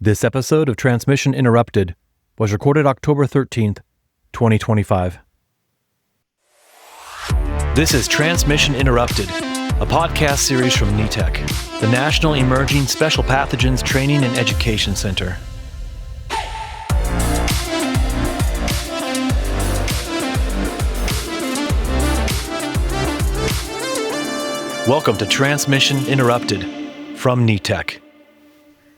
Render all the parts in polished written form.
This episode of Transmission Interrupted was recorded October 13th, 2025. This is Transmission Interrupted, a podcast series from NETEC, the National Emerging Special Pathogens Training and Education Center. Welcome to Transmission Interrupted from NETEC.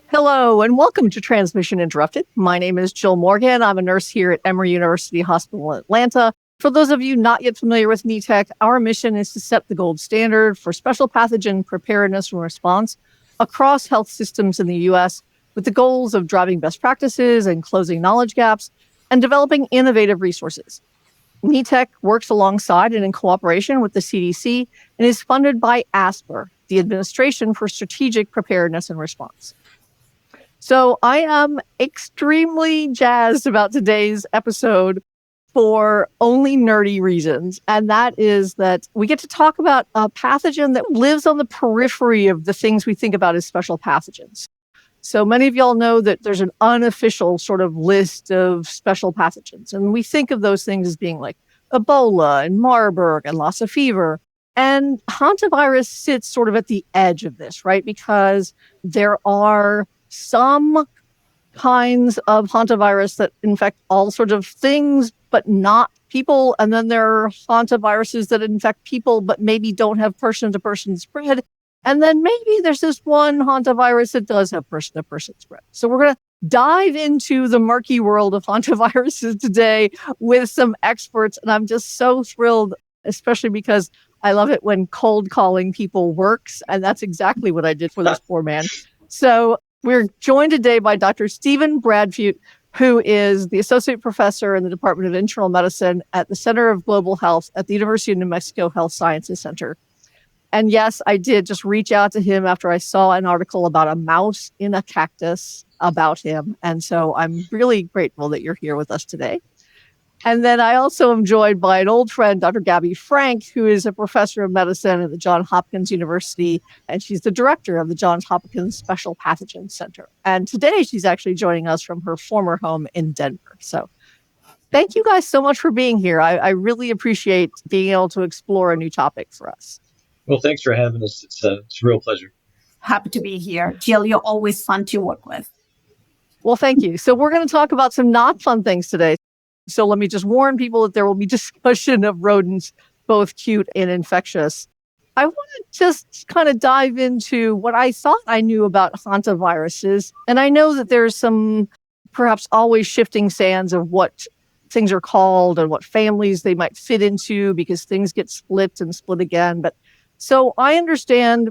Hello, and welcome to Transmission Interrupted. My name is Jill Morgan. I'm a nurse here at Emory University Hospital in Atlanta. For those of you not yet familiar with NETEC, our mission is to set the gold standard for special pathogen preparedness and response across health systems in the U.S. with the goals of driving best practices and closing knowledge gaps and developing innovative resources. NETEC works alongside and in cooperation with the CDC and is funded by ASPR, the Administration for Strategic Preparedness and Response. So I am extremely jazzed about today's episode for only nerdy reasons. And that is that we get to talk about a pathogen that lives on the periphery of the things we think about as special pathogens. So many of y'all know that there's an unofficial sort of list of special pathogens. And we think of those things as being like Ebola and Marburg and Lassa fever. And Hantavirus sits sort of at the edge of this, right? Because there are some kinds of hantavirus that infect all sorts of things, but not people. And then there are hantaviruses that infect people, but maybe don't have person-to-person spread. And then maybe there's this one hantavirus that does have person-to-person spread. So we're going to dive into the murky world of hantaviruses today with some experts. And I'm just so thrilled, especially because I love it when cold calling people works. And that's exactly what I did for this poor man. So we're joined today by Dr. Stephen Bradfute, who is the Associate Professor in the Department of Internal Medicine at the Center of Global Health at the University of New Mexico Health Sciences Center. And yes, I did just reach out to him after I saw an article about a mouse in a cactus about him. And so I'm really grateful that you're here with us today. And then I also am joined by an old friend, Dr. Gabby Frank, who is a professor of medicine at the Johns Hopkins University, and she's the director of the Johns Hopkins Special Pathogen Center. And today she's actually joining us from her former home in Denver. So thank you guys so much for being here. I really appreciate being able to explore a new topic for us. Well, thanks for having us. It's a real pleasure. Happy to be here. Jill, you're always fun to work with. Well, thank you. So we're going to talk about some not fun things today. So let me just warn people that there will be discussion of rodents, both cute and infectious. I want to just kind of dive into what I thought I knew about hantaviruses. And I know that there's some perhaps always shifting sands of what things are called and what families they might fit into because things get split and split again. But so I understand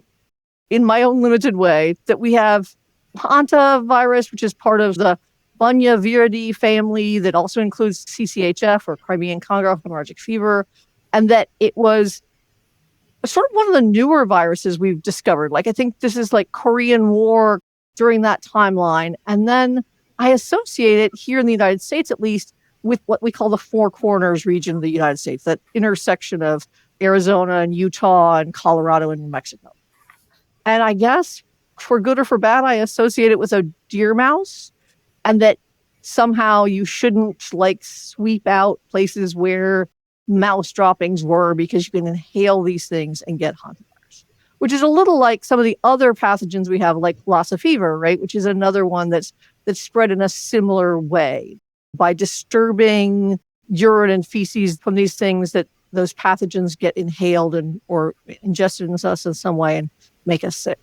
in my own limited way that we have hantavirus, which is part of the Bunyaviridae family that also includes CCHF or Crimean Congo hemorrhagic fever, and that it was sort of one of the newer viruses we've discovered. Like I think this is like Korean War during that timeline. And then I associate it here in the United States, at least, with what we call the Four Corners region of the United States, that intersection of Arizona and Utah and Colorado and New Mexico. And I guess for good or for bad, I associate it with a deer mouse. And that somehow you shouldn't like sweep out places where mouse droppings were because you can inhale these things and get hantavirus, which is a little like some of the other pathogens we have, like Lassa fever, right? Which is another one that's spread in a similar way by disturbing urine and feces from these things that those pathogens get inhaled and or ingested in us in some way and make us sick.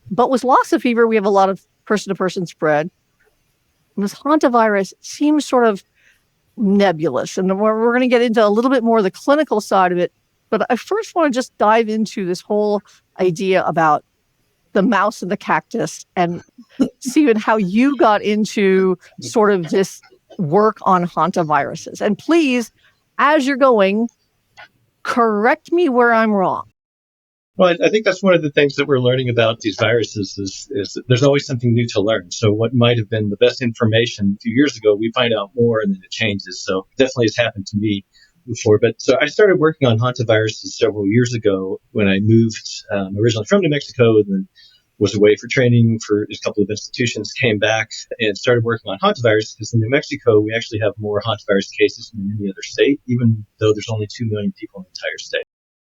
But with Lassa fever, we have a lot of person-to-person spread. With hantavirus, it seems sort of nebulous. And we're going to get into a little bit more of the clinical side of it. But I first want to just dive into this whole idea about the mouse and the cactus and see how you got into sort of this work on hantaviruses. And please, as you're going, correct me where I'm wrong. Well, I think that's one of the things that we're learning about these viruses is that there's always something new to learn. So what might have been the best information a few years ago, we find out more and then it changes. So definitely has happened to me before. But so I started working on hantaviruses several years ago when I moved originally from New Mexico and then was away for training for a couple of institutions, came back and started working on hantavirus because in New Mexico, we actually have more hantavirus cases than any other state, even though there's only 2 million people in the entire state.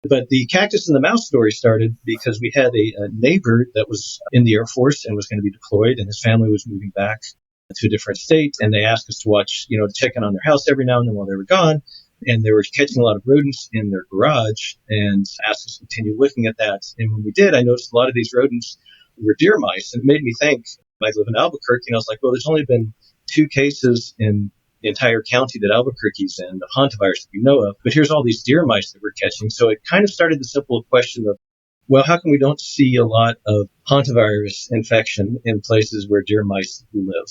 But the cactus and the mouse story started because we had a neighbor that was in the Air Force and was going to be deployed, and his family was moving back to a different state, and they asked us to watch, to check in on their house every now and then while they were gone. And they were catching a lot of rodents in their garage and asked us to continue looking at that. And when we did, I noticed a lot of these rodents were deer mice. And it made me think, I live in Albuquerque, and I was like, well, there's only been 2 cases in the entire county that Albuquerque's in of hantavirus that we know of. But here's all these deer mice that we're catching. So it kind of started the simple question of, well, how come we don't see a lot of hantavirus infection in places where deer mice live?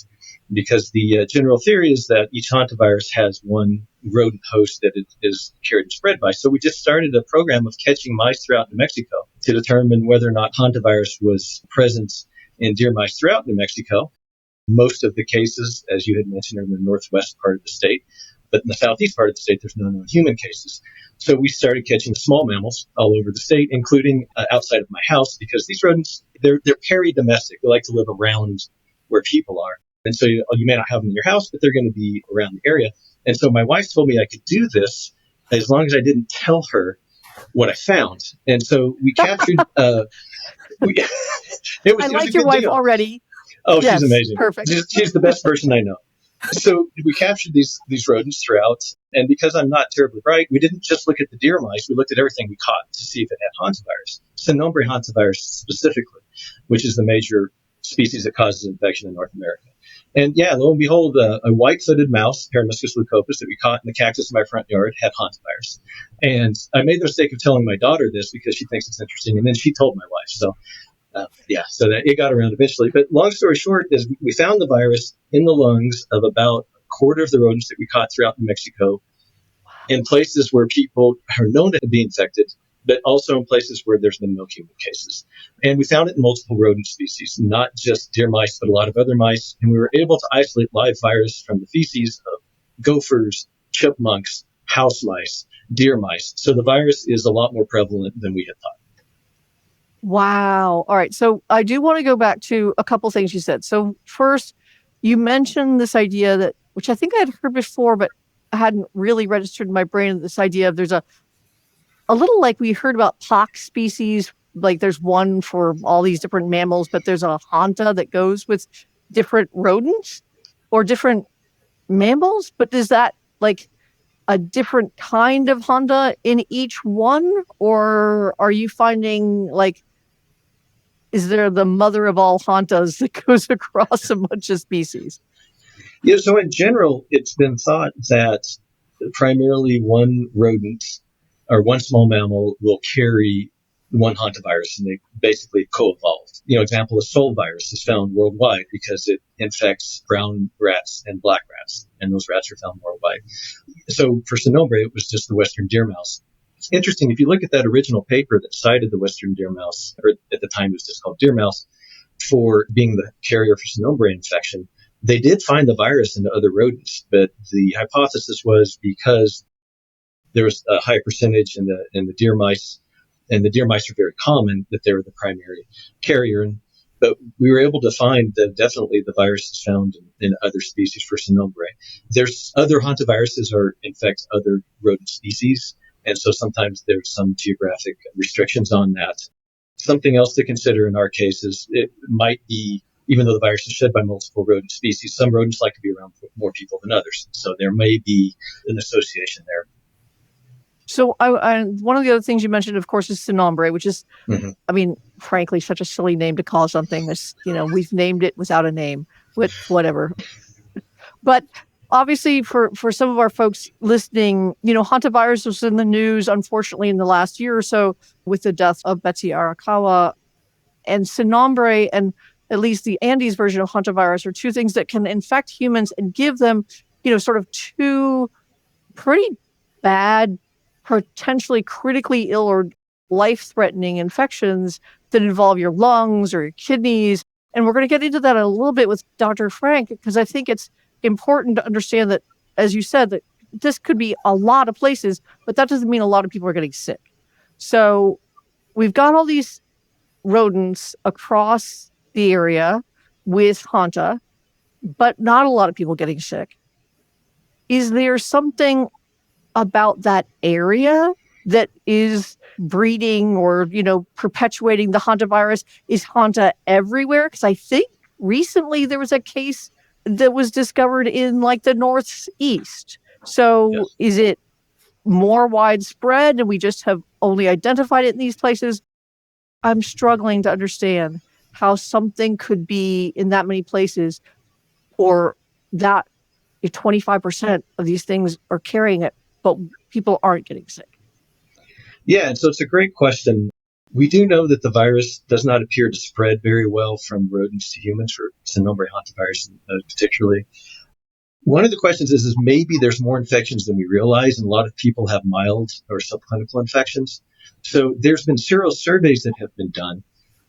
Because the general theory is that each hantavirus has one rodent host that it is carried and spread by. So we just started a program of catching mice throughout New Mexico to determine whether or not hantavirus was present in deer mice throughout New Mexico. Most of the cases, as you had mentioned, are in the northwest part of the state. But in the southeast part of the state, there's no known human cases. So we started catching small mammals all over the state, including outside of my house, because these rodents, they're peri-domestic. They like to live around where people are. And so you may not have them in your house, but they're going to be around the area. And so my wife told me I could do this as long as I didn't tell her what I found. And so we captured. It was I a like good your wife deal. already. Oh, Yes, she's amazing. perfect. She's the best person I know. So we captured these rodents throughout. And because I'm not terribly bright, we didn't just look at the deer mice. We looked at everything we caught to see if it had hantavirus, Synombre hantavirus specifically, which is the major species that causes infection in North America. And yeah, lo and behold, a white-footed mouse, Paramuscus leucopus, that we caught in the cactus in my front yard had hantavirus. And I made the mistake of telling my daughter this because she thinks it's interesting, and then she told my wife. So so that it got around eventually. But long story short is we found the virus in the lungs of about a quarter of the rodents that we caught throughout New Mexico in places where people are known to be infected, but also in places where there's been no human cases. And we found it in multiple rodent species, not just deer mice, but a lot of other mice. And we were able to isolate live virus from the feces of gophers, chipmunks, house mice, deer mice. So the virus is a lot more prevalent than we had thought. Wow. All right. So I do want to go back to a couple things you said. So first, you mentioned this idea that, which I think I had heard before, but I hadn't really registered in my brain, this idea of there's a little like we heard about pox species, like there's one for all these different mammals, but there's a hanta that goes with different rodents or different mammals. But is that like a different kind of hanta in each one? Or are you finding like, is there the mother of all hantas that goes across a bunch of species? Yeah, so in general, it's been thought that primarily one rodent or one small mammal will carry one hantavirus, and they basically co-evolved. Example, a sole virus is found worldwide because it infects brown rats and black rats, and those rats are found worldwide. So for Synombre, it was just the western deer mouse. It's interesting, if you look at that original paper that cited the western deer mouse, or at the time it was just called deer mouse, for being the carrier for Synombre infection, they did find the virus in other rodents, but the hypothesis was because there was a high percentage in the deer mice, and the deer mice are very common, that they were the primary carrier. But we were able to find that definitely the virus is found in other species for Synombre. There's other hantaviruses or infect other rodent species, and so sometimes there's some geographic restrictions on that. Something else to consider in our case is it might be, even though the virus is shed by multiple rodent species, some rodents like to be around more people than others. So there may be an association there. So I one of the other things you mentioned, of course, is Synombre, which is, I mean, frankly, such a silly name to call something. That's, we've named it without a name, with whatever. But obviously, for some of our folks listening, hantavirus was in the news, unfortunately, in the last year or so with the death of Betsy Arakawa. And Synombre and at least the Andes version of hantavirus are two things that can infect humans and give them, sort of two pretty bad, potentially critically ill or life-threatening infections that involve your lungs or your kidneys. And we're going to get into that a little bit with Dr. Frank, because I think it's important to understand that, as you said, that this could be a lot of places, but that doesn't mean a lot of people are getting sick. So we've got all these rodents across the area with Hanta, but not a lot of people getting sick. Is there something about that area that is breeding or, perpetuating the Hantavirus? Is Hanta everywhere? Because I think recently there was a case that was discovered in like the Northeast. So Yes. is it more widespread and we just have only identified it in these places? I'm struggling to understand how something could be in that many places, or that 25% of these things are carrying it, but people aren't getting sick. Yeah, and so it's a great question. We do know that the virus does not appear to spread very well from rodents to humans, for Synombre hantavirus particularly. One of the questions is maybe there's more infections than we realize, and a lot of people have mild or subclinical infections. So there's been serial surveys that have been done,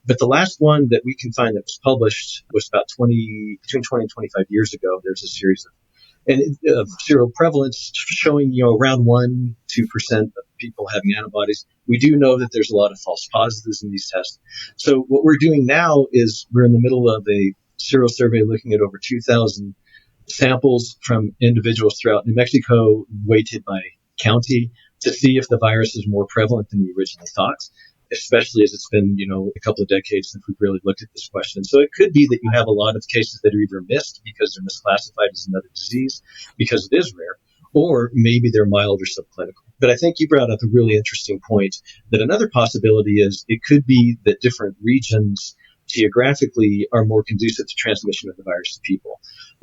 but the last one that we can find that was published was about between 20 and 25 years ago. There's a series of serial prevalence showing, around 1-2% of people having antibodies. We do know that there's a lot of false positives in these tests. So what we're doing now is we're in the middle of a serial survey looking at over 2,000 samples from individuals throughout New Mexico, weighted by county, to see if the virus is more prevalent than we originally thought, especially as it's been, a couple of decades since we've really looked at this question. So it could be that you have a lot of cases that are either missed because they're misclassified as another disease because it is rare, or maybe they're mild or subclinical. But I think you brought up a really interesting point that another possibility is it could be that different regions geographically are more conducive to transmission of the virus to people.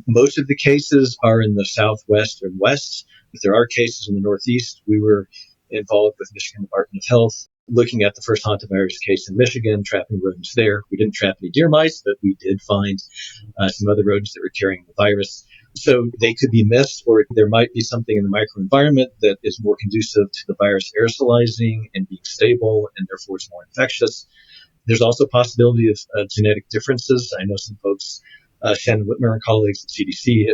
Most of the cases are in the southwest and west, but there are cases in the northeast. We were involved with Michigan Department of Health looking at the first hantavirus case in Michigan, trapping rodents there. We didn't trap any deer mice, but we did find some other rodents that were carrying the virus. So they could be missed, or there might be something in the microenvironment that is more conducive to the virus aerosolizing and being stable, and therefore it's more infectious. There's also a possibility of genetic differences. I know some folks, Shannon Whitmer and colleagues at CDC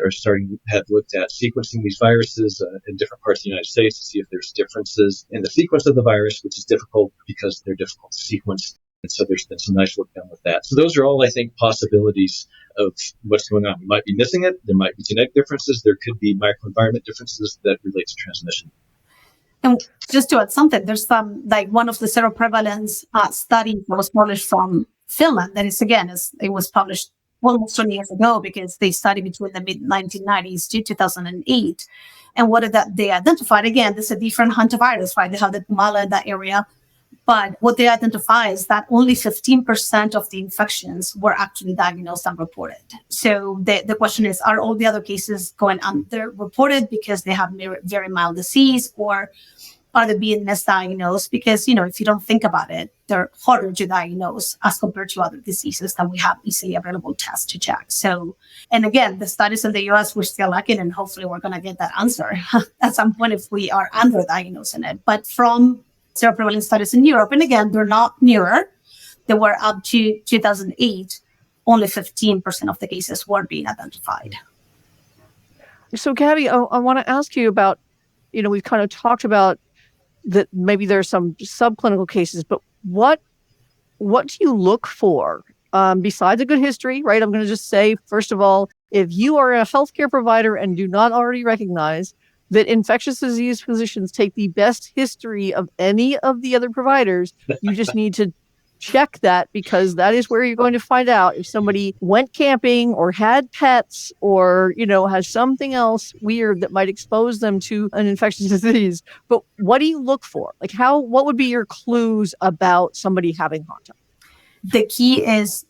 have looked at sequencing these viruses in different parts of the United States to see if there's differences in the sequence of the virus, which is difficult because they're difficult to sequence. And so there's been some nice work done with that. So those are all, I think, possibilities of what's going on. We might be missing it. There might be genetic differences. There could be microenvironment differences that relate to transmission. And just to add something, there's some, like one of the seroprevalence studies that was published from Finland. That is, again, it was published almost 20 years ago because they studied between the mid-1990s to 2008. And what they identified, again, this is a different hantavirus, right? They have the Tumala in that area. But what they identify is that only 15% of the infections were actually diagnosed and reported. So the question is, are all the other cases going underreported because they have very mild disease, or are they being misdiagnosed? Because, if you don't think about it, they're harder to diagnose as compared to other diseases that we have easily available tests to check. So, and again, the studies in the US, we're still lacking, and hopefully we're going to get that answer at some point if we are underdiagnosing it. But from seroprevalence studies in Europe, and again, they're not newer, they were up to 2008, only 15% of the cases were being identified. So, Gabby, I want to ask you about, we've kind of talked about that maybe there are some subclinical cases, but what do you look for besides a good history, right? I'm going to just say, first of all, if you are a healthcare provider and do not already recognize that infectious disease physicians take the best history of any of the other providers, you just need to check that, because that is where you're going to find out if somebody went camping or had pets or, has something else weird that might expose them to an infectious disease. But what do you look for? Like what would be your clues about somebody having Hanta? The key is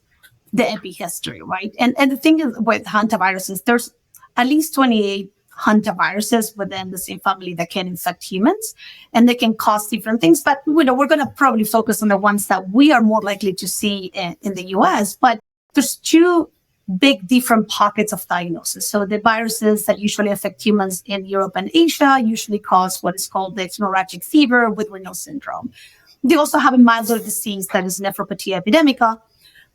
the epihistory, right? And the thing is with hantaviruses, there's at least 28 hantaviruses within the same family that can infect humans, and they can cause different things. But we're going to probably focus on the ones that we are more likely to see in the US. But there's two big different pockets of diagnosis. So the viruses that usually affect humans in Europe and Asia usually cause what is called the hemorrhagic fever with renal syndrome. They also have a milder disease that is nephropathy epidemica.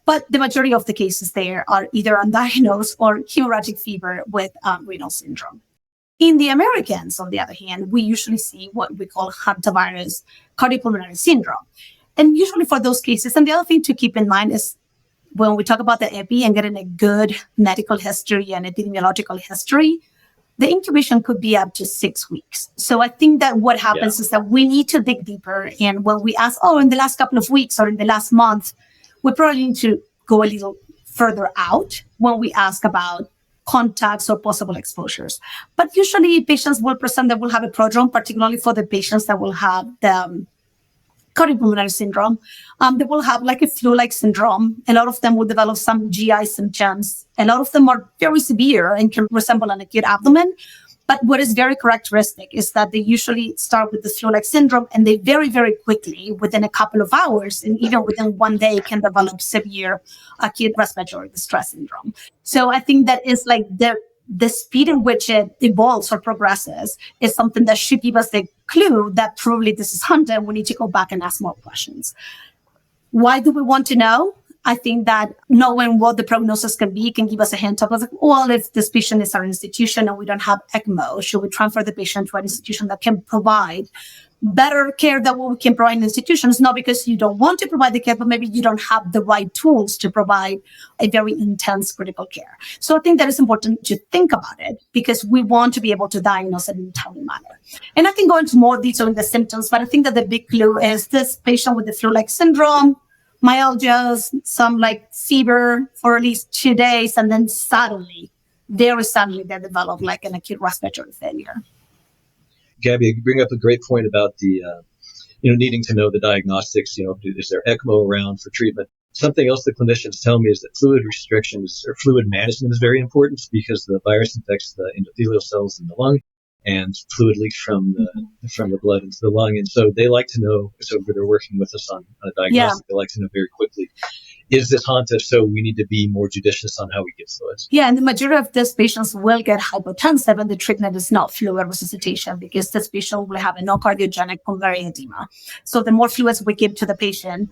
But the majority of the cases there are either undiagnosed or hemorrhagic fever with renal syndrome. In the Americans, on the other hand, we usually see what we call hantavirus cardiopulmonary syndrome. And usually for those cases, and the other thing to keep in mind is when we talk about the epi and getting a good medical history and epidemiological history, the incubation could be up to 6 weeks. So I think that what happens is that we need to dig deeper. And when we ask, in the last couple of weeks or in the last month, we probably need to go a little further out when we ask about contacts or possible exposures. But usually patients will present that will have a prodrome, particularly for the patients that will have the cardiopulmonary syndrome. They will have like a flu-like syndrome. A lot of them will develop some GI symptoms. A lot of them are very severe and can resemble an acute abdomen. But what is very characteristic is that they usually start with the flu-like syndrome, and they very, very quickly, within a couple of hours, and even within 1 day, can develop severe acute respiratory distress syndrome. So I think that is like the speed in which it evolves or progresses is something that should give us the clue that probably this is Hunter, and we need to go back and ask more questions. Why do we want to know? I think that knowing what the prognosis can be can give us a hint of, well, if this patient is our institution and we don't have ECMO, should we transfer the patient to an institution that can provide better care than what we can provide in institutions? Not because you don't want to provide the care, but maybe you don't have the right tools to provide a very intense critical care. So I think that is important to think about it because we want to be able to diagnose it in a timely manner. And I can go into more detail in the symptoms, but I think that the big clue is this patient with the flu-like syndrome, myalgias, some like fever for at least 2 days, and then very suddenly, they develop like an acute respiratory failure. Gabby, you bring up a great point about the, needing to know the diagnostics. Is there ECMO around for treatment? Something else that clinicians tell me is that fluid restrictions or fluid management is very important because the virus infects the endothelial cells in the lung, and fluid leaks from the blood into the lung. And so they like to know, so they're working with us on a diagnostic, They like to know very quickly, is this Hanta? So we need to be more judicious on how we give fluids. Yeah, and the majority of these patients will get hypotensive, and the treatment is not fluid resuscitation because this patient will have a non-cardiogenic pulmonary edema. So the more fluids we give to the patient,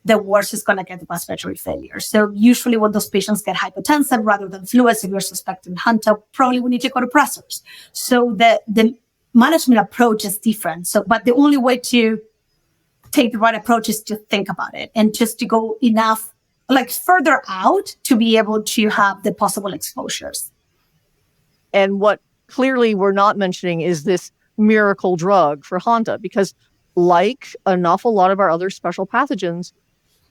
the worse is going to get the respiratory failure. So usually when those patients get hypotensive rather than fluids, if you're suspecting Hanta, probably we need to go to pressors. So the management approach is different. But the only way to take the right approach is to think about it and just to go enough, like further out to be able to have the possible exposures. And what clearly we're not mentioning is this miracle drug for Hanta, because like an awful lot of our other special pathogens,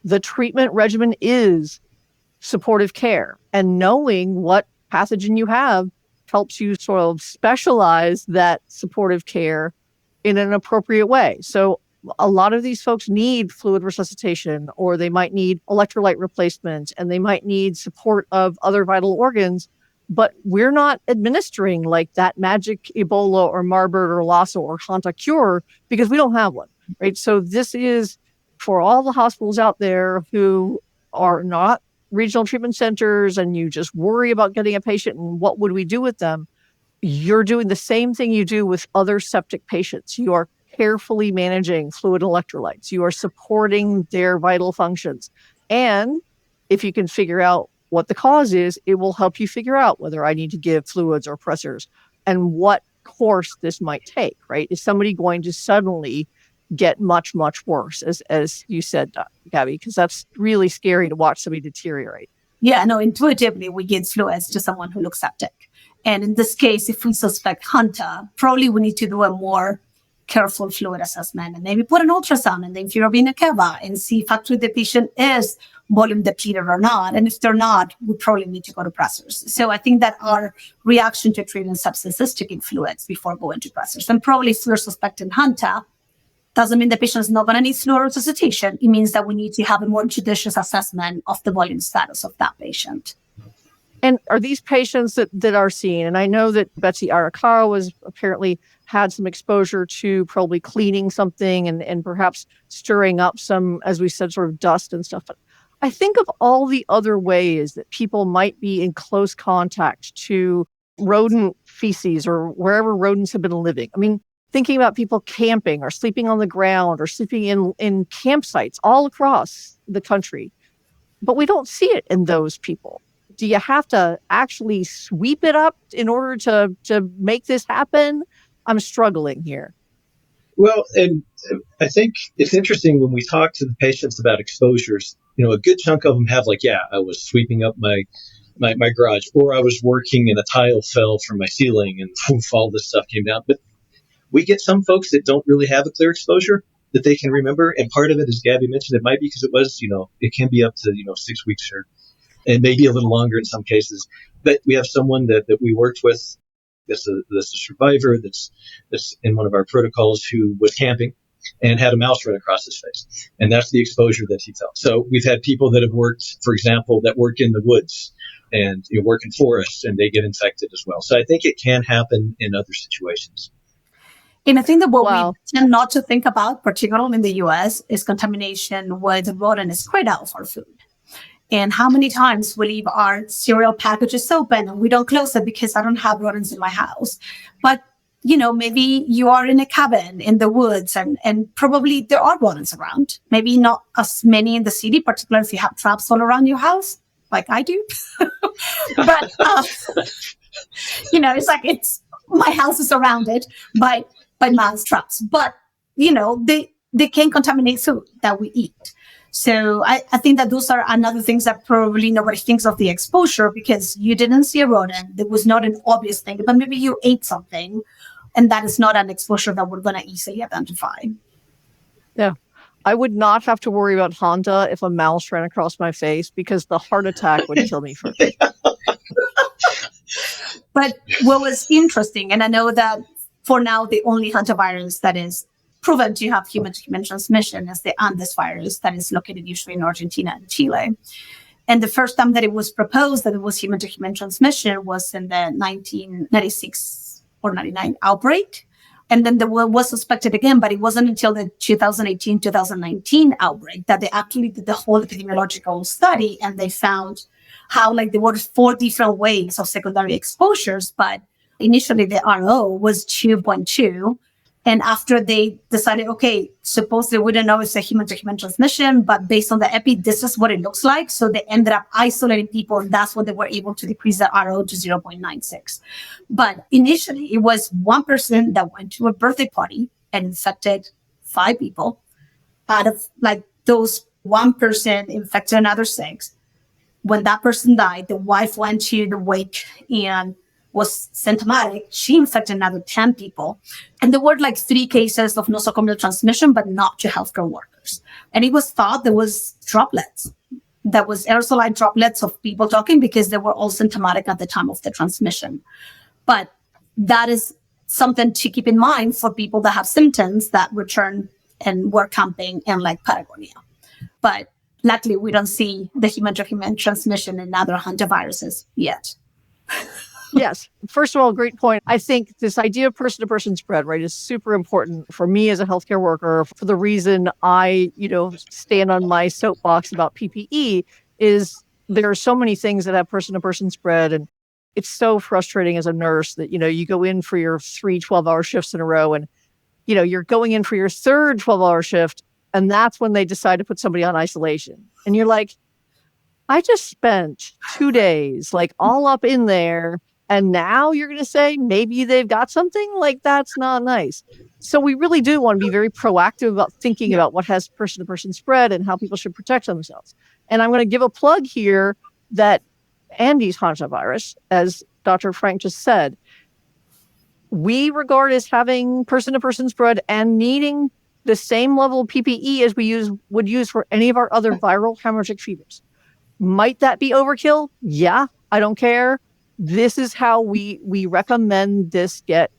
the treatment regimen is supportive care, and knowing what pathogen you have helps you sort of specialize that supportive care in an appropriate way. So a lot of these folks need fluid resuscitation, or they might need electrolyte replacement, and they might need support of other vital organs, but we're not administering like that magic Ebola or Marburg or Lassa or Hanta cure because we don't have one, right? So this is for all the hospitals out there who are not regional treatment centers and you just worry about getting a patient and what would we do with them. You're doing the same thing you do with other septic patients. You are carefully managing fluid electrolytes. You are supporting their vital functions. And if you can figure out what the cause is, it will help you figure out whether I need to give fluids or pressors and what course this might take, right? Is somebody going to suddenly get much, much worse, as you said, Gabby, because that's really scary to watch somebody deteriorate. Yeah, no, intuitively, we give fluids to someone who looks septic. And in this case, if we suspect Hanta, probably we need to do a more careful fluid assessment and maybe put an ultrasound and the inferior vena cava and see if actually the patient is volume depleted or not. And if they're not, we probably need to go to pressors. So I think that our reaction to treating sepsis is to give fluids before going to pressors. And probably if we're suspecting Hanta, doesn't mean the patient is not going to need fluid resuscitation. It means that we need to have a more judicious assessment of the volume status of that patient. And are these patients that are seen, and I know that Betsy Arakawa was apparently had some exposure to probably cleaning something and perhaps stirring up some, as we said, sort of dust and stuff. But I think of all the other ways that people might be in close contact to rodent feces or wherever rodents have been living. I mean, thinking about people camping or sleeping on the ground or sleeping in campsites all across the country. But we don't see it in those people. Do you have to actually sweep it up in order to make this happen? I'm struggling here. Well, and I think it's interesting when we talk to the patients about exposures, a good chunk of them have I was sweeping up my garage, or I was working and a tile fell from my ceiling and poof, all this stuff came down. But we get some folks that don't really have a clear exposure that they can remember. And part of it, as Gabby mentioned, it might be because it was, it can be up to, 6 weeks or and maybe a little longer in some cases. But we have someone that we worked with, that's a survivor that's in one of our protocols, who was camping and had a mouse run across his face. And that's the exposure that he felt. So we've had people that have worked, for example, that work in the woods and work in forests, and they get infected as well. So I think it can happen in other situations. And I think that what Wow. we tend not to think about, particularly in the US, is contamination with rodent is spread out of our food. And how many times we leave our cereal packages open and we don't close it because I don't have rodents in my house. But, maybe you are in a cabin in the woods and probably there are rodents around. Maybe not as many in the city, particularly if you have traps all around your house, like I do. But, it's my house is surrounded by mouse traps. But, they can contaminate food that we eat. So I think that those are another things that probably nobody thinks of the exposure because you didn't see a rodent. There was not an obvious thing, but maybe you ate something and that is not an exposure that we're going to easily identify. Yeah. I would not have to worry about Honda if a mouse ran across my face because the heart attack would kill me first. But what was interesting, and I know that for now, the only hantavirus that is proven to have human-to-human transmission is the Andes virus that is located usually in Argentina and Chile. And the first time that it was proposed that it was human-to-human transmission was in the 1996 or 99 outbreak. And then there was suspected again, but it wasn't until the 2018-2019 outbreak that they actually did the whole epidemiological study, and they found how there were 4 different ways of secondary exposures, but initially the RO was 2.2. And after they decided, okay, supposedly we don't know it's a human-to-human transmission, but based on the epi, this is what it looks like. So they ended up isolating people, and that's when they were able to decrease the RO to 0.96. But initially, it was one person that went to a birthday party and infected 5 people. Out of those, one person infected another 6. When that person died, the wife went to the wake and was symptomatic. She infected another 10 people. And there were 3 cases of nosocomial transmission, but not to healthcare workers. And it was thought there was droplets. That was aerosolized droplets of people talking because they were all symptomatic at the time of the transmission. But that is something to keep in mind for people that have symptoms that return and were camping in Patagonia. But luckily, we don't see the human-to-human transmission in other hantaviruses yet. Yes. First of all, great point. I think this idea of person-to-person spread, right, is super important for me as a healthcare worker. For the reason I, stand on my soapbox about PPE is there are so many things that have person-to-person spread. And it's so frustrating as a nurse that, you go in for your 3 12-hour shifts in a row and, you're going in for your 3rd 12-hour shift. And that's when they decide to put somebody on isolation. And you're like, I just spent 2 days, all up in there. And now you're going to say maybe they've got something? That's not nice. So we really do want to be very proactive about thinking about what has person-to-person spread and how people should protect themselves. And I'm going to give a plug here that Andy's hantavirus, as Dr. Frank just said, we regard as having person-to-person spread and needing the same level of PPE as we would use for any of our other viral hemorrhagic fevers. Might that be overkill? Yeah, I don't care. This is how we recommend this get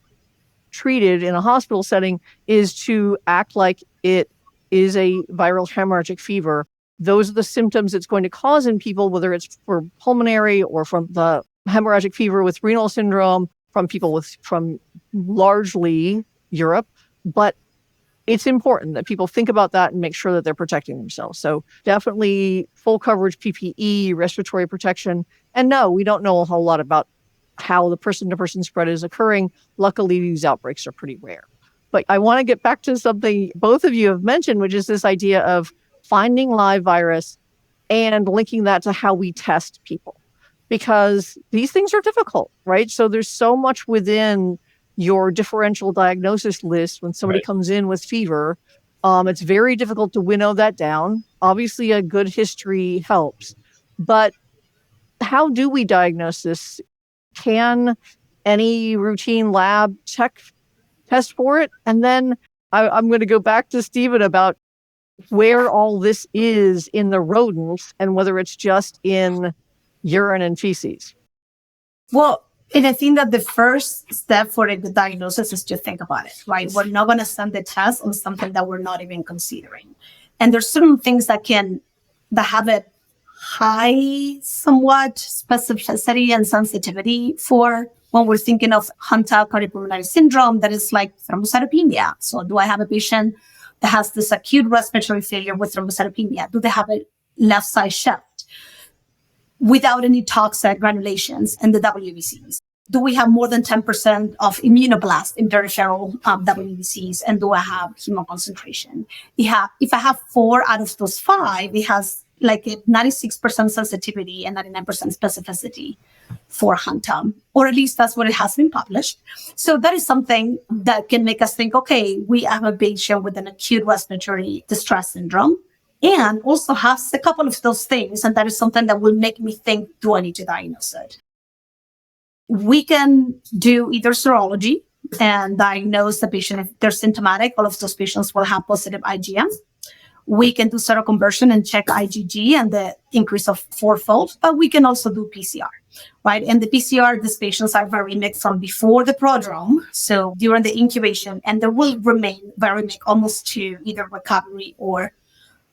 treated in a hospital setting, is to act like it is a viral hemorrhagic fever. Those are the symptoms it's going to cause in people, whether it's for pulmonary or from the hemorrhagic fever with renal syndrome, from people from largely Europe. But it's important that people think about that and make sure that they're protecting themselves. So definitely full coverage PPE, respiratory protection. And no, we don't know a whole lot about how the person-to-person spread is occurring. Luckily, these outbreaks are pretty rare. But I want to get back to something both of you have mentioned, which is this idea of finding live virus and linking that to how we test people. Because these things are difficult, right? So there's so much within your differential diagnosis list when somebody comes in with fever. It's very difficult to winnow that down. Obviously, a good history helps. But how do we diagnose this? Can any routine lab test for it? And then I'm going to go back to Stephen about where all this is in the rodents and whether it's just in urine and feces. Well, and I think that the first step for a good diagnosis is to think about it, right? We're not going to send the test on something that we're not even considering. And there's certain things that have a high somewhat specificity and sensitivity for when we're thinking of Hantavirus cardiopulmonary syndrome, that is like thrombocytopenia. So do I have a patient that has this acute respiratory failure with thrombocytopenia? Do they have a left side shift without any toxic granulations in the WBCs? Do we have more than 10% of immunoblast in peripheral WBCs? And do I have hemoconcentration? If I have 4 out of those 5, it has like a 96% sensitivity and 99% specificity for Hantam, or at least that's what it has been published. So that is something that can make us think, okay, we have a patient with an acute respiratory distress syndrome and also has a couple of those things. And that is something that will make me think, do I need to diagnose it? We can do either serology and diagnose the patient if they're symptomatic. All of those patients will have positive IgM. We can do seroconversion and check IgG and the increase of 4-fold, but we can also do PCR, right? And the PCR, these patients are viremic from before the prodrome, so during the incubation, and they will remain viremic almost to either recovery or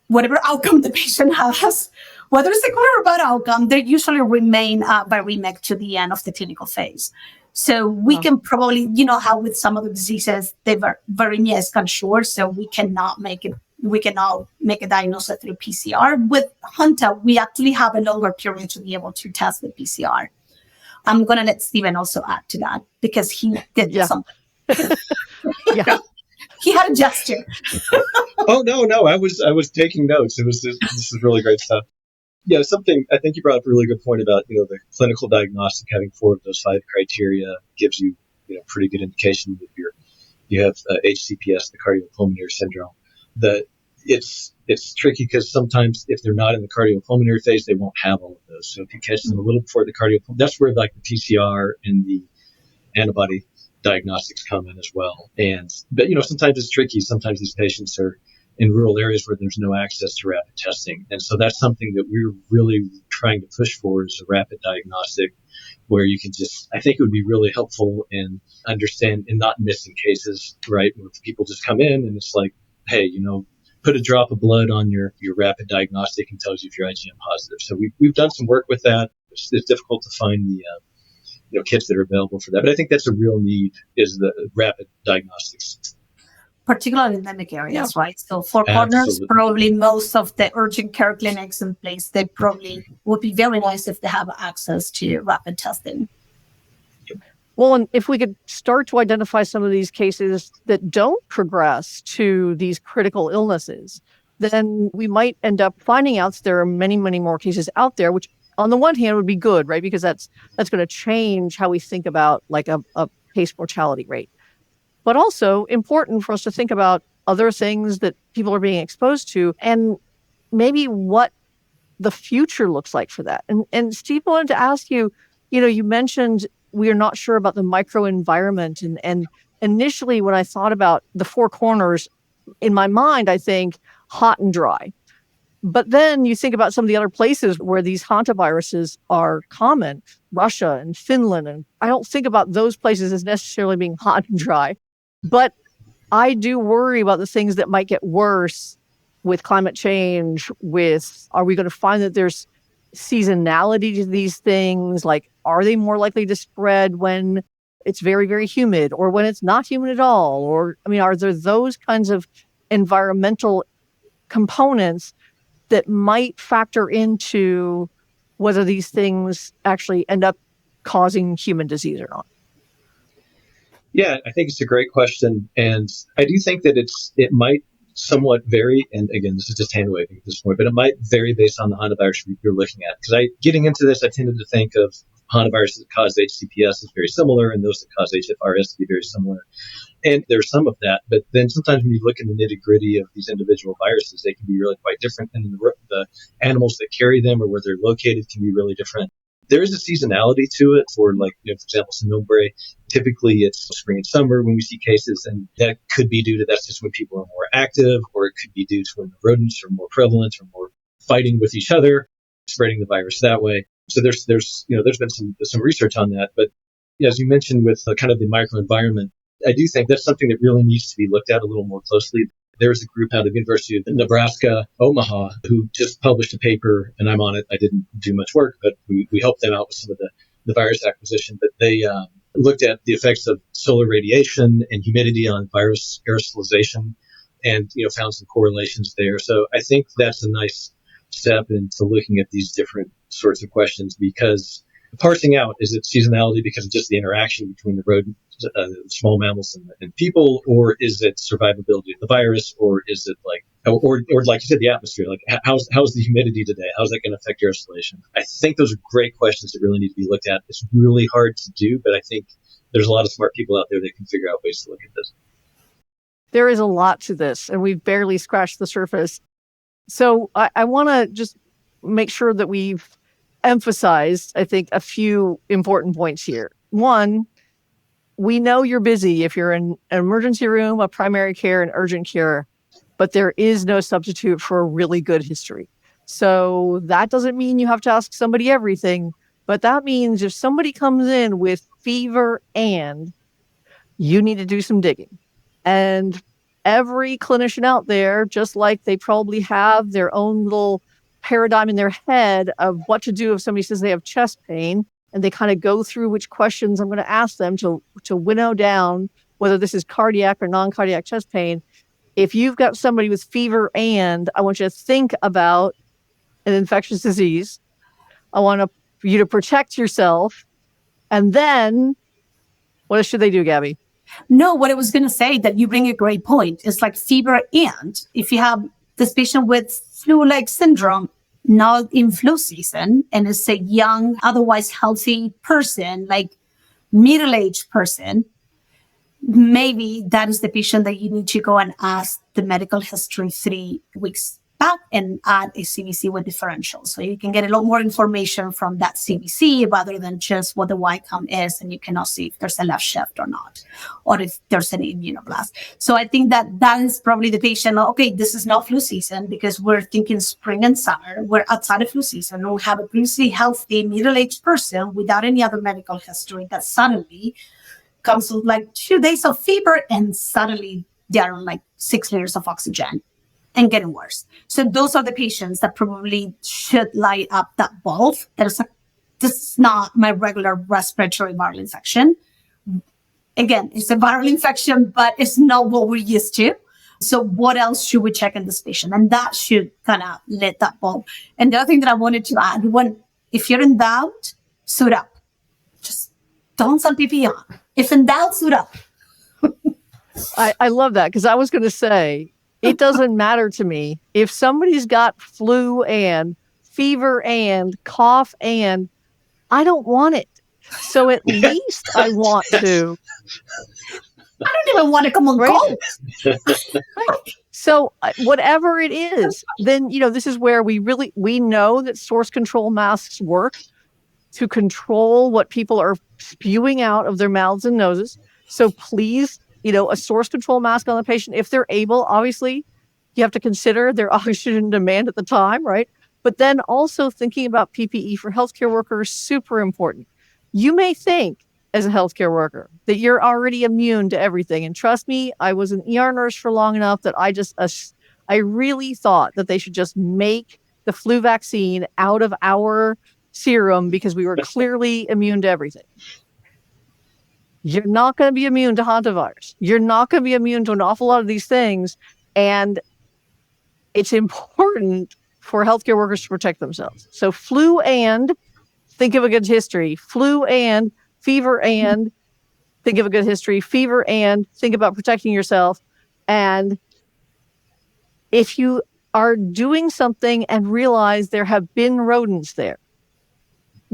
whatever outcome the patient has. Whether it's a good or bad outcome, they usually remain viremic to the end of the clinical phase. So we can probably, how with some other diseases, the viremia is kind of short, so we cannot make a diagnosis through PCR. With Hunter, we actually have a longer period to be able to test with PCR. I'm going to let Stephen also add to that because he did something. Yeah. He had a gesture. Oh, no. I was taking notes. This is really great stuff. Yeah, something, I think you brought up a really good point about, the clinical diagnostic, having 4 of those 5 criteria gives you, pretty good indication that you have HCPS, the cardiopulmonary syndrome. That it's tricky because sometimes if they're not in the cardiopulmonary phase, they won't have all of those. So if you catch them a little before the cardiopulmonary, that's where like the PCR and the antibody diagnostics come in as well. But sometimes it's tricky. Sometimes these patients are in rural areas where there's no access to rapid testing. And so that's something that we're really trying to push for is a rapid diagnostic where you can I think it would be really helpful in understand and not missing cases, right? Where people just come in and it's like, hey, put a drop of blood on your rapid diagnostic and tells you if you're IgM positive. So we've done some work with that. It's difficult to find the kits that are available for that. But I think that's a real need is the rapid diagnostics. Particularly in endemic areas, right? So for partners, probably most of the urgent care clinics in place, they probably would be very nice if they have access to rapid testing. Well, and if we could start to identify some of these cases that don't progress to these critical illnesses, then we might end up finding out there are many, many more cases out there, which on the one hand would be good, right? Because that's going to change how we think about like a case mortality rate. But also important for us to think about other things that people are being exposed to and maybe what the future looks like for that. And Steve, I wanted to ask you, you mentioned we are not sure about the microenvironment. And initially when I thought about the 4 corners, in my mind, I think hot and dry. But then you think about some of the other places where these hantaviruses are common, Russia and Finland. And I don't think about those places as necessarily being hot and dry. But I do worry about the things that might get worse with climate change, are we going to find that there's seasonality to these things? Like, are they more likely to spread when it's very, very humid or when it's not humid at all? Or, are there those kinds of environmental components that might factor into whether these things actually end up causing human disease or not? Yeah, I think it's a great question. And I do think that it might somewhat vary. And again, this is just hand waving at this point, but it might vary based on the hantavirus you're looking at. Because getting into this, I tended to think of hantavirus that cause HCPS is very similar, and those that cause HFRS to be very similar. And there's some of that, but then sometimes when you look in the nitty gritty of these individual viruses, they can be really quite different. And the animals that carry them or where they're located can be really different. There is a seasonality to it for, like, for example, Sonombre. Typically it's spring and summer when we see cases, and that could be due to that's just when people are more active, or it could be due to when the rodents are more prevalent or more fighting with each other, spreading the virus that way. So there's been some research on that. But as you mentioned with kind of the microenvironment, I do think that's something that really needs to be looked at a little more closely. There's a group out of University of Nebraska, Omaha, who just published a paper, and I'm on it. I didn't do much work, but we helped them out with some of the virus acquisition. But they looked at the effects of solar radiation and humidity on virus aerosolization, and found some correlations there. So I think that's a nice step into looking at these different sorts of questions, because parsing out, is it seasonality because of just the interaction between the rodent, small mammals and people, or is it survivability of the virus, or is it or like you said, the atmosphere, like how's the humidity today? How's that going to affect aerosolation? I think those are great questions that really need to be looked at. It's really hard to do, but I think there's a lot of smart people out there that can figure out ways to look at this. There is a lot to this, and we've barely scratched the surface. So I want to just make sure that we've emphasized, I think, a few important points here. One, we know you're busy if you're in an emergency room, a primary care, and urgent care, but there is no substitute for a really good history. So that doesn't mean you have to ask somebody everything, but that means if somebody comes in with fever and you need to do some digging. And every clinician out there, just like they probably have their own little paradigm in their head of what to do if somebody says they have chest pain, and they kind of go through which questions I'm going to ask them to winnow down whether this is cardiac or non-cardiac chest pain. If you've got somebody with fever and I want you to think about an infectious disease, I want you to protect yourself. And then what should they do, Gabby? No, what I was going to say, that you bring a great point. It's like fever, and if you have this patient with flu-like syndrome, not in flu season, and it's a young, otherwise healthy person, like middle-aged person, maybe that is the patient that you need to go and ask the medical history 3 weeks back and add a CBC with differential. So you can get a lot more information from that CBC rather than just what the Y count is, and you cannot see if there's a left shift or not, or if there's an immunoblast. So I think that is probably the patient. Okay, this is not flu season because we're thinking spring and summer. We're outside of flu season. We have a previously healthy middle-aged person without any other medical history that suddenly comes with like 2 days of fever, and suddenly they're on like 6 liters of oxygen and getting worse. So those are the patients that probably should light up that bulb. This is not my regular respiratory viral infection. Again, it's a viral infection, but it's not what we're used to. So what else should we check in this patient? And that should kind of lit that bulb. And the other thing that I wanted to add, if you're in doubt, suit up. Just don't send PPE on. If in doubt, suit up. I love that, because I was going to say, it doesn't matter to me if somebody's got flu and fever and cough and I don't want it. So at least I want to. I don't even want to come on cold. Right. So whatever it is, then, this is where we know that source control masks work to control what people are spewing out of their mouths and noses. So please, a source control mask on the patient, if they're able. Obviously, you have to consider their oxygen demand at the time, right? But then also thinking about PPE for healthcare workers, super important. You may think as a healthcare worker that you're already immune to everything. And trust me, I was an ER nurse for long enough that I really thought that they should just make the flu vaccine out of our serum because we were clearly immune to everything. You're not going to be immune to hantavirus. You're not going to be immune to an awful lot of these things. And it's important for healthcare workers to protect themselves. So flu and think of a good history. Flu and fever and think of a good history. Fever and think about protecting yourself. And if you are doing something and realize there have been rodents there,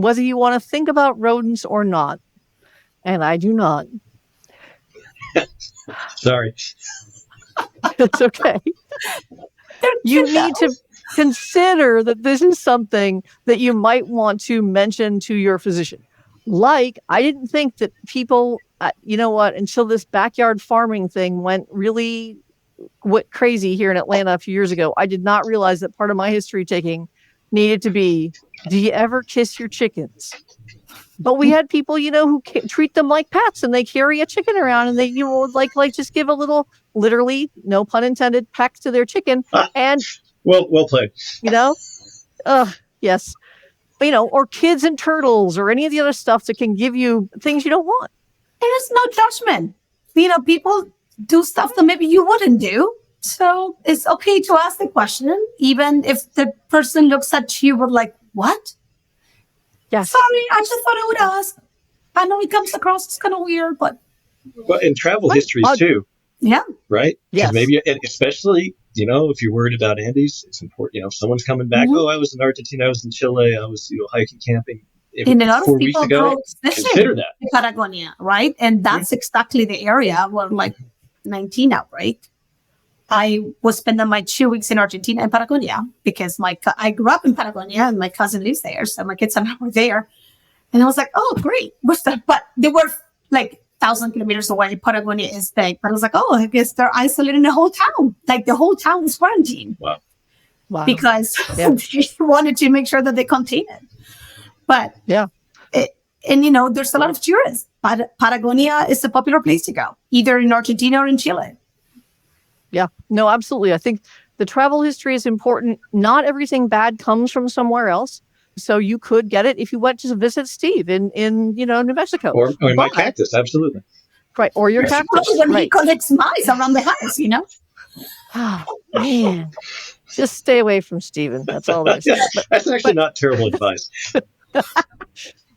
whether you want to think about rodents or not, and I do not. Sorry. It's okay. You need to consider that this is something that you might want to mention to your physician. Like, I didn't think that people, until this backyard farming thing went crazy here in Atlanta a few years ago, I did not realize that part of my history taking needed to be, do you ever kiss your chickens? But we had people, who treat them like pets, and they carry a chicken around, and they, just give a little, literally, no pun intended, peck to their chicken. And well played. Yes, or kids and turtles, or any of the other stuff that can give you things you don't want. There's no judgment. People do stuff that maybe you wouldn't do. So it's okay to ask the question, even if the person looks at you with like, what? Yes. Sorry, I just thought I would ask. I know it comes across, it's kind of weird, but. Well, in travel histories too. Yeah. Right? Yes. Maybe, especially, if you're worried about Andes, it's important. If someone's coming back, I was in Argentina, I was in Chile, I was, hiking, camping. And a lot 4 of weeks people ago, go fishing consider that. in Patagonia, right? And that's exactly the area where, like, 19 outbreak. I was spending my 2 weeks in Argentina and Patagonia because I grew up in Patagonia and my cousin lives there. So my kids and I were there. And I was like, oh, great. But they were like 1,000 kilometers away. Patagonia is big. But I was like, oh, I guess they're isolating the whole town. Like the whole town was quarantined. Wow. Because she wanted to make sure that they contain it. But there's a lot of tourists. Patagonia is a popular place to go, either in Argentina or in Chile. Yeah, no, absolutely. I think the travel history is important. Not everything bad comes from somewhere else. So you could get it if you went to visit Steve in New Mexico. Or my cactus, absolutely. Right, or your cactus. When he collects mice around the house, Oh, man. Just stay away from Steven. That's all there is. That's actually not terrible advice.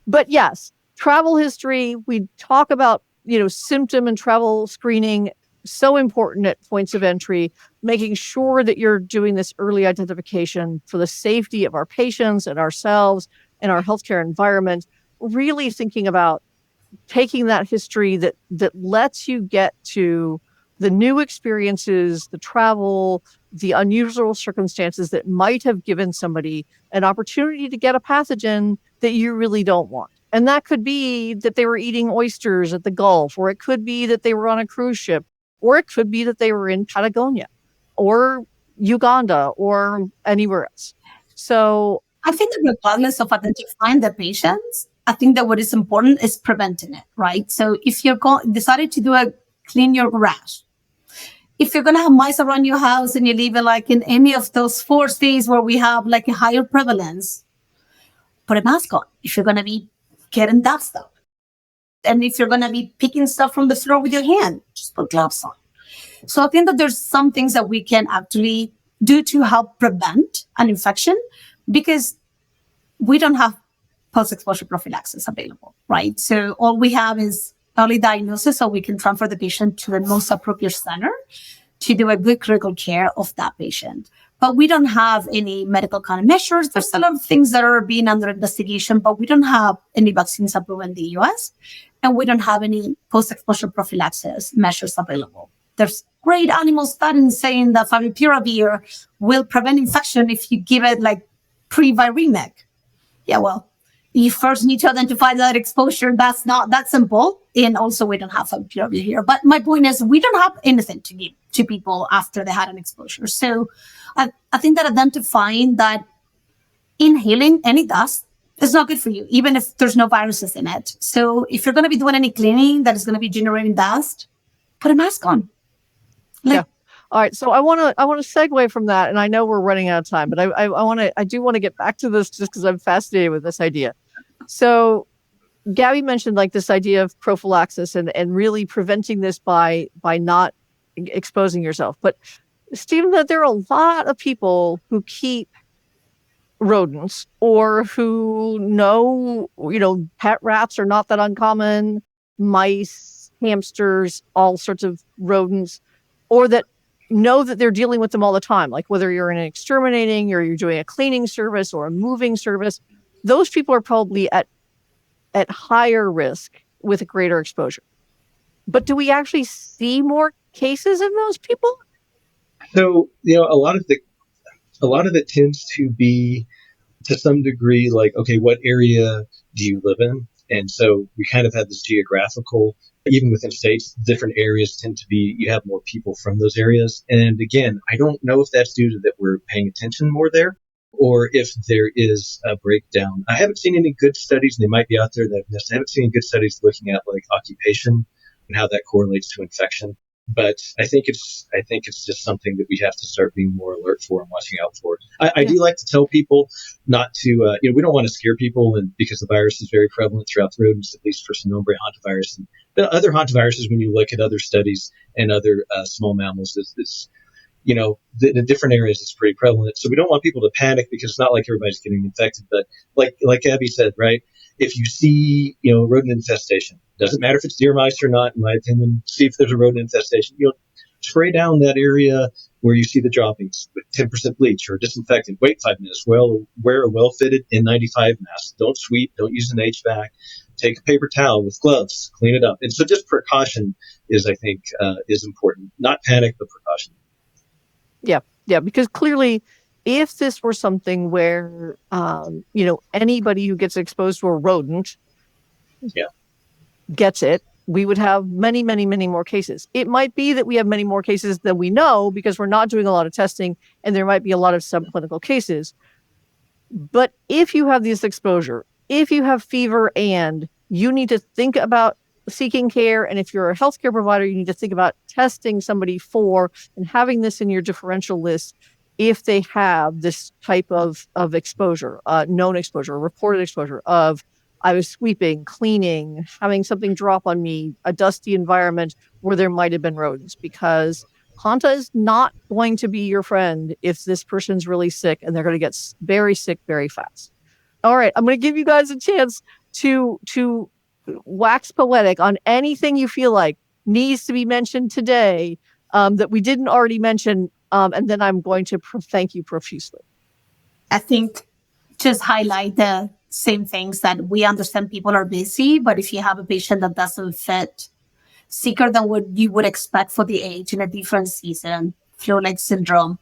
But yes, travel history, we talk about, symptom and travel screening, so important at points of entry, making sure that you're doing this early identification for the safety of our patients and ourselves and our healthcare environment, really thinking about taking that history that lets you get to the new experiences, the travel, the unusual circumstances that might have given somebody an opportunity to get a pathogen that you really don't want. And that could be that they were eating oysters at the Gulf, or it could be that they were on a cruise ship, or it could be that they were in Patagonia or Uganda or anywhere else. So I think that regardless of identifying the patients, I think that what is important is preventing it, right? So if you're decided to clean your garage, if you're going to have mice around your house and you live in any of those 4 states where we have a higher prevalence, put a mask on. If you're going to be getting that stuff. And if you're going to be picking stuff from the floor with your hand, just put gloves on. So I think that there's some things that we can actually do to help prevent an infection because we don't have post-exposure prophylaxis available, right? So all we have is early diagnosis, so we can transfer the patient to the most appropriate center to do a good critical care of that patient. But we don't have any medical countermeasures. There's a lot of things that are being under investigation, but we don't have any vaccines approved in the US, and we don't have any post-exposure prophylaxis measures available. There's great animal studies saying that favipiravir will prevent infection if you give it pre-viremic. Yeah, well, you first need to identify that exposure. That's not that simple. And also we don't have favipiravir here. But my point is we don't have anything to give to people after they had an exposure. So I think that identifying that inhaling any dust is not good for you, even if there's no viruses in it. So if you're going to be doing any cleaning that is going to be generating dust, put a mask on. Yeah. All right. So I want to segue from that, and I know we're running out of time, but I do want to get back to this just because I'm fascinated with this idea. So Gabby mentioned this idea of prophylaxis and really preventing this by not exposing yourself. But Stephen, that there are a lot of people who keep rodents or who know, pet rats are not that uncommon, mice, hamsters, all sorts of rodents, or that know that they're dealing with them all the time, like whether you're in an exterminating or you're doing a cleaning service or a moving service. those people are probably at higher risk with a greater exposure. But do we actually see more cases in those people? So, a lot of it tends to be, to some degree, like, okay, what area do you live in? And so we kind of have this geographical, even within states, different areas tend to be, you have more people from those areas. And again, I don't know if that's due to that we're paying attention more there, or if there is a breakdown. I haven't seen any good studies, and they might be out there that I've missed. I haven't seen any good studies looking at like occupation and how that correlates to infection. But I think it's just something that we have to start being more alert for and watching out for. I do like to tell people not to, we don't want to scare people, and because the virus is very prevalent throughout the rodents, at least for Synombre hantavirus. And other hantaviruses, when you look at other studies and other small mammals, it's the different areas, it's pretty prevalent. So we don't want people to panic, because it's not like everybody's getting infected. But like Gabby said, right? If you see, rodent infestation, doesn't matter if it's deer mice or not, in my opinion, see if there's a rodent infestation. Spray down that area where you see the droppings with 10% bleach or disinfectant. Wait 5 minutes. Wear a well-fitted N95 mask. Don't sweep. Don't use an HVAC. Take a paper towel with gloves. Clean it up. And so just precaution is, I think, is important. Not panic, but precaution. Yeah, because clearly, if this were something where, anybody who gets exposed to a rodent gets it, we would have many, many, many more cases. It might be that we have many more cases than we know because we're not doing a lot of testing, and there might be a lot of subclinical cases. But if you have this exposure, if you have fever, and you need to think about seeking care, and if you're a healthcare provider, you need to think about testing somebody for and having this in your differential list if they have this type of exposure, known exposure, reported exposure of, I was sweeping, cleaning, having something drop on me, a dusty environment where there might have been rodents, because Hanta is not going to be your friend if this person's really sick, and they're going to get very sick very fast. All right, I'm going to give you guys a chance to wax poetic on anything you feel like needs to be mentioned today that we didn't already mention, and then I'm going to thank you profusely. I think just highlight the same things that we understand people are busy, but if you have a patient that doesn't fit, sicker than what you would expect for the age in a different season, flu-like syndrome,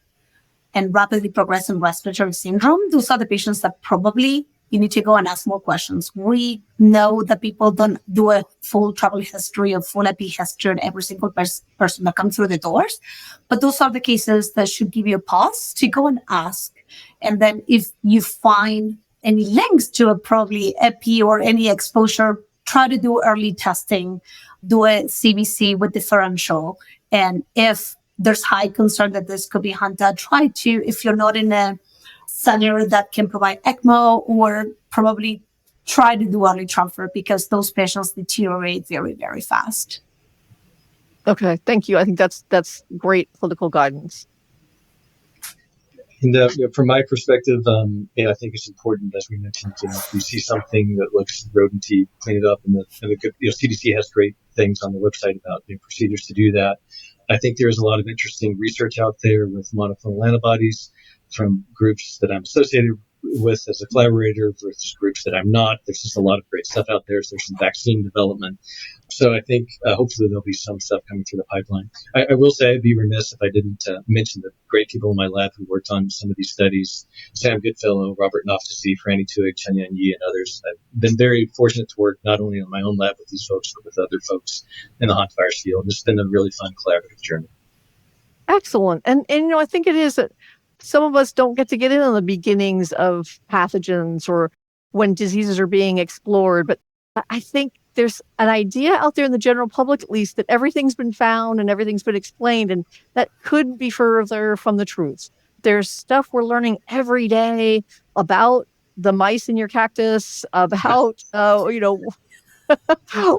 and rapidly progressing respiratory syndrome, those are the patients that probably you need to go and ask more questions. We know that people don't do a full travel history or full epi history on every single person that comes through the doors. But those are the cases that should give you a pause to go and ask. And then if you find any links to a probably epi or any exposure, try to do early testing, do a CBC with differential. And if there's high concern that this could be Hanta, try to, if you're not in a center that can provide ECMO, or probably try to do early transfer, because those patients deteriorate very, very fast. Okay, thank you. I think that's great clinical guidance. And from my perspective, I think it's important, as we mentioned, if you see something that looks rodenty, clean it up. And the good, CDC has great things on the website about procedures to do that. I think there's a lot of interesting research out there with monoclonal antibodies from groups that I'm associated with as a collaborator versus groups that I'm not. There's just a lot of great stuff out there. So there's some vaccine development. So I think hopefully there'll be some stuff coming through the pipeline. I will say I'd be remiss if I didn't mention the great people in my lab who worked on some of these studies: Sam Goodfellow, Robert Noftacy, Franny Tuig, Chenyan Yi, and others. I've been very fortunate to work not only on my own lab with these folks, but with other folks in the hantavirus field. It's been a really fun collaborative journey. Excellent. And I think it is that some of us don't get to get in on the beginnings of pathogens or when diseases are being explored. But I think there's an idea out there in the general public, at least, that everything's been found and everything's been explained, and that could be further from the truth. There's stuff we're learning every day about the mice in your cactus, about,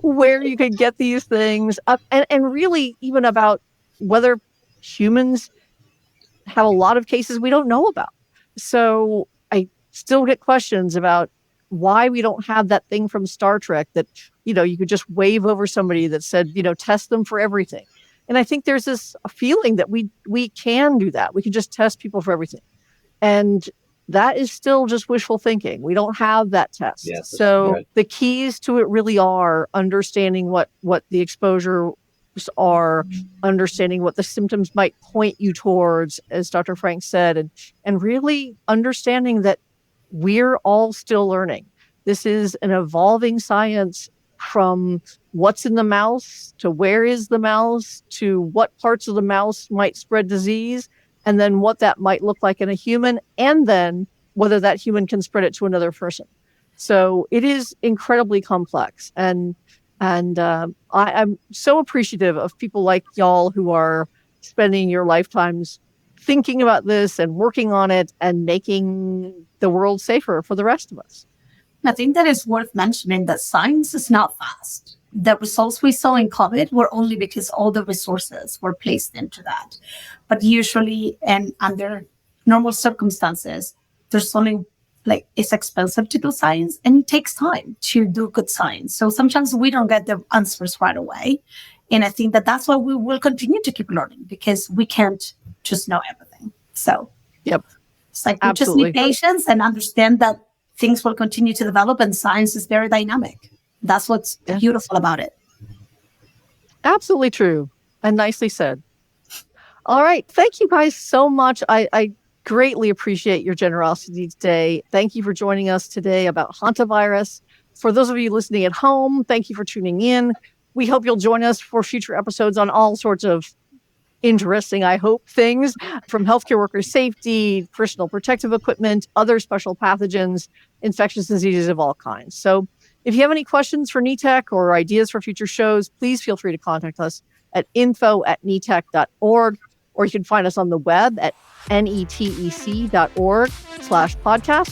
where you could get these things, and really even about whether humans have a lot of cases we don't know about. So I still get questions about why we don't have that thing from Star Trek that, you could just wave over somebody that said, test them for everything. And I think there's this feeling that we can do that. We can just test people for everything. And that is still just wishful thinking. We don't have that test. Yes, so right. the keys to it really are understanding what the exposures are, understanding what the symptoms might point you towards, as Dr. Frank said, and really understanding that we're all still learning. This is an evolving science, from what's in the mouse to where is the mouse to what parts of the mouse might spread disease, and then what that might look like in a human, and then whether that human can spread it to another person. So it is incredibly complex. And I'm so appreciative of people like y'all who are spending your lifetimes thinking about this and working on it and making the world safer for the rest of us. I think that it's worth mentioning that science is not fast. The results we saw in COVID were only because all the resources were placed into that. But usually, and under normal circumstances, there's only it's expensive to do science, and it takes time to do good science. So sometimes we don't get the answers right away. And I think that that's why we will continue to keep learning, because we can't just know everything. So yep, it's we absolutely. just need patience and understand that things will continue to develop, and science is very dynamic. That's what's beautiful about it. Absolutely true. And nicely said. All right. Thank you guys so much. I greatly appreciate your generosity today. Thank you for joining us today about Hantavirus. For those of you listening at home, thank you for tuning in. We hope you'll join us for future episodes on all sorts of interesting, I hope, things, from healthcare worker safety, personal protective equipment, other special pathogens, infectious diseases of all kinds. So if you have any questions for NETEC or ideas for future shows, please feel free to contact us at info@netec.org, or you can find us on the web at netec.org/podcast,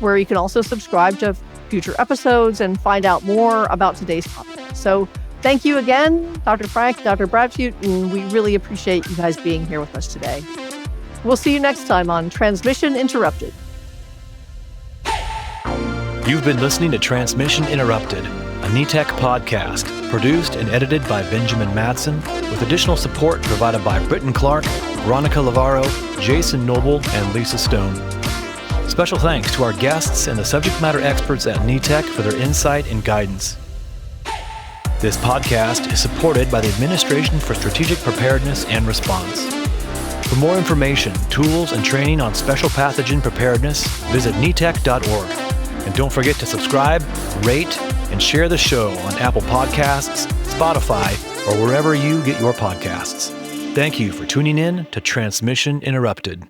where you can also subscribe to future episodes and find out more about today's topic. So thank you again, Dr. Frank, Dr. Bradfute, and we really appreciate you guys being here with us today. We'll see you next time on Transmission Interrupted. You've been listening to Transmission Interrupted, a NETEC podcast, produced and edited by Benjamin Madsen, with additional support provided by Britton Clark, Veronica Lavaro, Jason Noble, and Lisa Stone. Special thanks to our guests and the subject matter experts at NETEC for their insight and guidance. This podcast is supported by the Administration for Strategic Preparedness and Response. For more information, tools, and training on special pathogen preparedness, visit netec.org. And don't forget to subscribe, rate, and share the show on Apple Podcasts, Spotify, or wherever you get your podcasts. Thank you for tuning in to Transmission Interrupted.